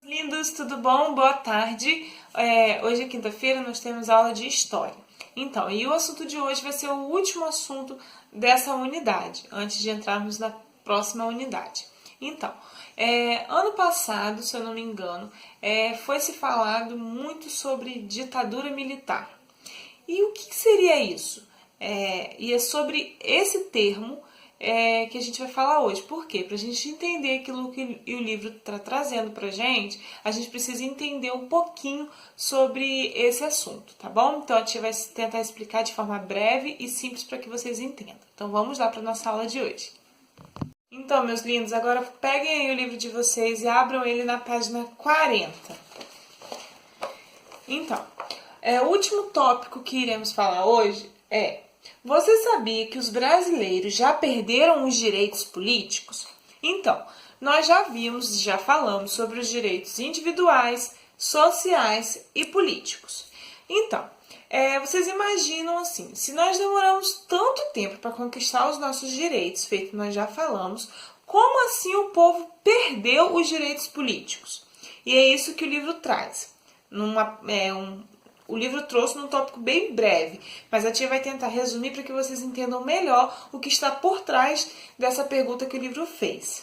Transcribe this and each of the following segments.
Lindos, tudo bom? Boa tarde. Hoje é quinta-feira, nós temos aula de História. Então, e o assunto de hoje vai ser o último assunto dessa unidade, antes de entrarmos na próxima unidade. Então, ano passado, se eu não me engano, foi se falado muito sobre ditadura militar. E o que seria isso? E é sobre esse termo que a gente vai falar hoje. Por quê? Para a gente entender aquilo que o livro está trazendo para a gente precisa entender um pouquinho sobre esse assunto, tá bom? Então a gente vai tentar explicar de forma breve e simples para que vocês entendam. Então vamos lá para a nossa aula de hoje. Então, meus lindos, agora peguem aí o livro de vocês e abram ele na página 40. Então, o último tópico que iremos falar hoje é: você sabia que os brasileiros já perderam os direitos políticos? Então, nós já vimos e já falamos sobre os direitos individuais, sociais e políticos. Então, vocês imaginam assim, se nós demoramos tanto tempo para conquistar os nossos direitos, feito que nós já falamos, como assim o povo perdeu os direitos políticos? E é isso que o livro traz. O livro trouxe num tópico bem breve, mas a tia vai tentar resumir para que vocês entendam melhor o que está por trás dessa pergunta que o livro fez.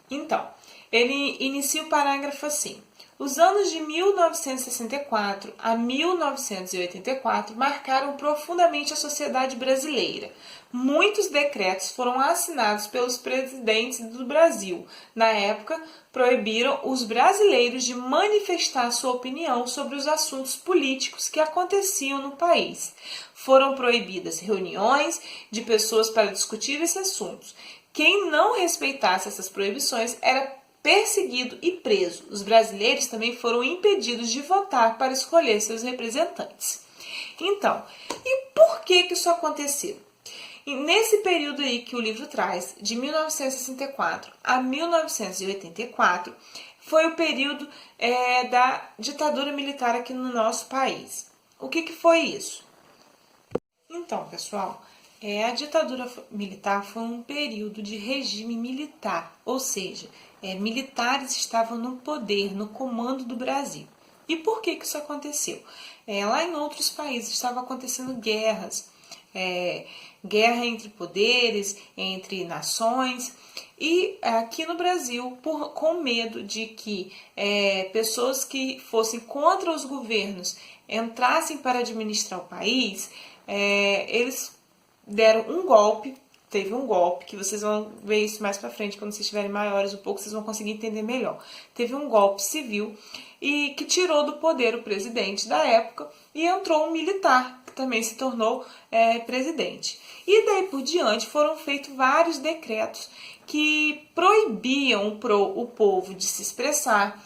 Então, ele inicia o parágrafo assim: os anos de 1964 a 1984 marcaram profundamente a sociedade brasileira. Muitos decretos foram assinados pelos presidentes do Brasil. Na época, proibiram os brasileiros de manifestar sua opinião sobre os assuntos políticos que aconteciam no país. Foram proibidas reuniões de pessoas para discutir esses assuntos. Quem não respeitasse essas proibições era perseguido e preso. Os brasileiros também foram impedidos de votar para escolher seus representantes. Então, e por que isso aconteceu? E nesse período aí que o livro traz, de 1964 a 1984, foi o período da ditadura militar aqui no nosso país. O que foi isso? Então, pessoal, a ditadura militar foi um período de regime militar, ou seja, militares estavam no poder, no comando do Brasil. E por que isso aconteceu? Lá em outros países estavam acontecendo guerras, guerra entre poderes, entre nações, e aqui no Brasil, com medo de que pessoas que fossem contra os governos entrassem para administrar o país, eles deram um golpe. Teve um golpe, que vocês vão ver isso mais pra frente, quando vocês estiverem maiores um pouco, vocês vão conseguir entender melhor. Teve um golpe civil e que tirou do poder o presidente da época e entrou um militar, que também se tornou presidente. E daí por diante foram feitos vários decretos que proibiam o povo de se expressar,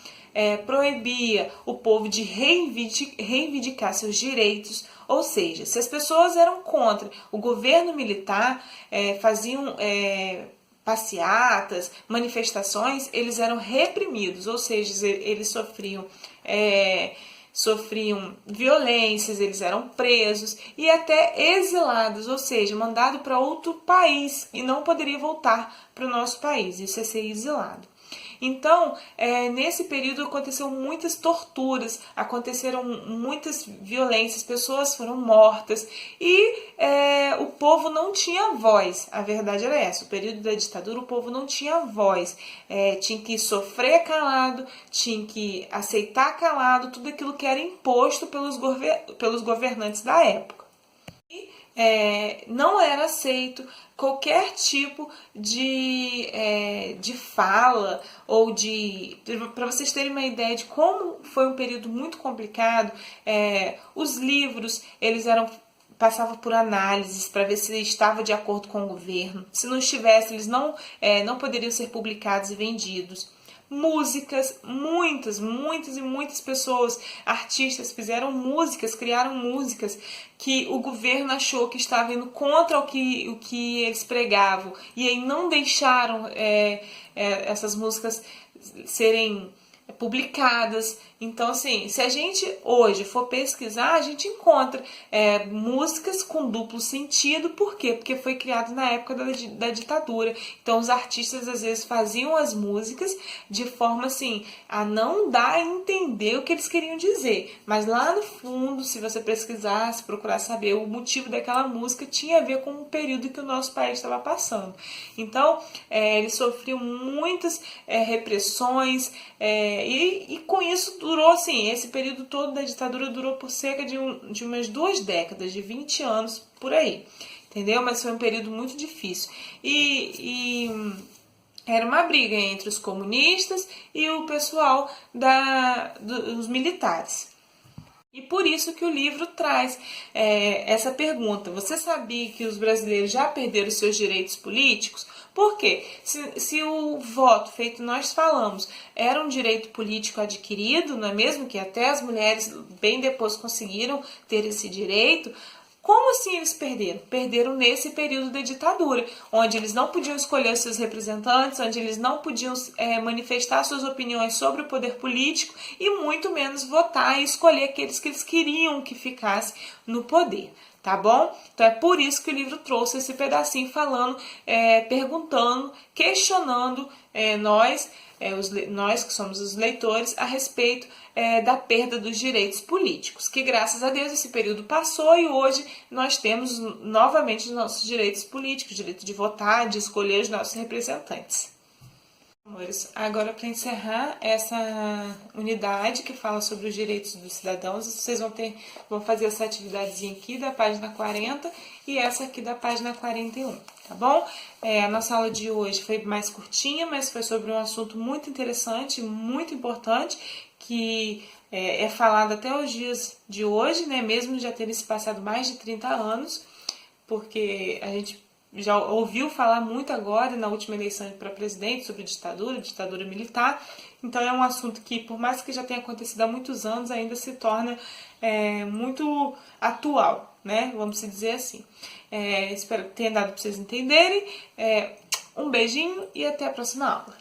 proibia o povo de reivindicar seus direitos. Ou seja, se as pessoas eram contra o governo militar, faziam passeatas, manifestações, eles eram reprimidos, ou seja, eles sofriam violências, eles eram presos e até exilados, ou seja, mandados para outro país e não poderia voltar para o nosso país, isso é ser exilado. Então, nesse período aconteceram muitas torturas, aconteceram muitas violências, pessoas foram mortas e o povo não tinha voz. A verdade era essa: o período da ditadura o povo não tinha voz, tinha que sofrer calado, tinha que aceitar calado tudo aquilo que era imposto pelos governantes da época. Não era aceito qualquer tipo de fala ou para vocês terem uma ideia de como foi um período muito complicado, os livros passavam por análises para ver se estava de acordo com o governo. Se não estivesse, eles não poderiam ser publicados e vendidos. Músicas, muitas e muitas pessoas, artistas, fizeram músicas, criaram músicas que o governo achou que estava indo contra o que eles pregavam, e aí não deixaram essas músicas serem publicadas, Então, assim, se a gente hoje for pesquisar, a gente encontra músicas com duplo sentido. Por quê? Porque foi criado na época da ditadura. Então, os artistas, às vezes, faziam as músicas de forma, assim, a não dar a entender o que eles queriam dizer. Mas lá no fundo, se você pesquisar, se procurar saber o motivo daquela música, tinha a ver com o período que o nosso país estava passando. Então, eles sofriam muitas repressões e com isso durou, assim, esse período todo da ditadura durou por cerca de umas 2 décadas, de 20 anos por aí, entendeu? Mas foi um período muito difícil. Era uma briga entre os comunistas e o pessoal dos militares. E por isso que o livro traz essa pergunta. Você sabia que os brasileiros já perderam seus direitos políticos? Por quê? Se o voto, feito nós falamos, era um direito político adquirido, não é mesmo? Que até as mulheres bem depois conseguiram ter esse direito. Como assim eles perderam? Perderam nesse período da ditadura, onde eles não podiam escolher seus representantes, onde eles não podiam manifestar suas opiniões sobre o poder político e muito menos votar e escolher aqueles que eles queriam que ficasse no poder. Tá bom? Então é por isso que o livro trouxe esse pedacinho falando, perguntando, questionando nós que somos os leitores, a respeito da perda dos direitos políticos, que graças a Deus esse período passou e hoje nós temos novamente os nossos direitos políticos, direito de votar, de escolher os nossos representantes. Amores, agora para encerrar essa unidade que fala sobre os direitos dos cidadãos, vocês vão fazer essa atividadezinha aqui da página 40 e essa aqui da página 41, tá bom? A nossa aula de hoje foi mais curtinha, mas foi sobre um assunto muito interessante, muito importante, que é falado até os dias de hoje, né? Mesmo já terem se passado mais de 30 anos, porque a gente já ouviu falar muito agora, na última eleição para presidente, sobre ditadura militar. Então é um assunto que, por mais que já tenha acontecido há muitos anos, ainda se torna muito atual, né? Vamos dizer assim. Espero que tenha dado para vocês entenderem. Um beijinho e até a próxima aula.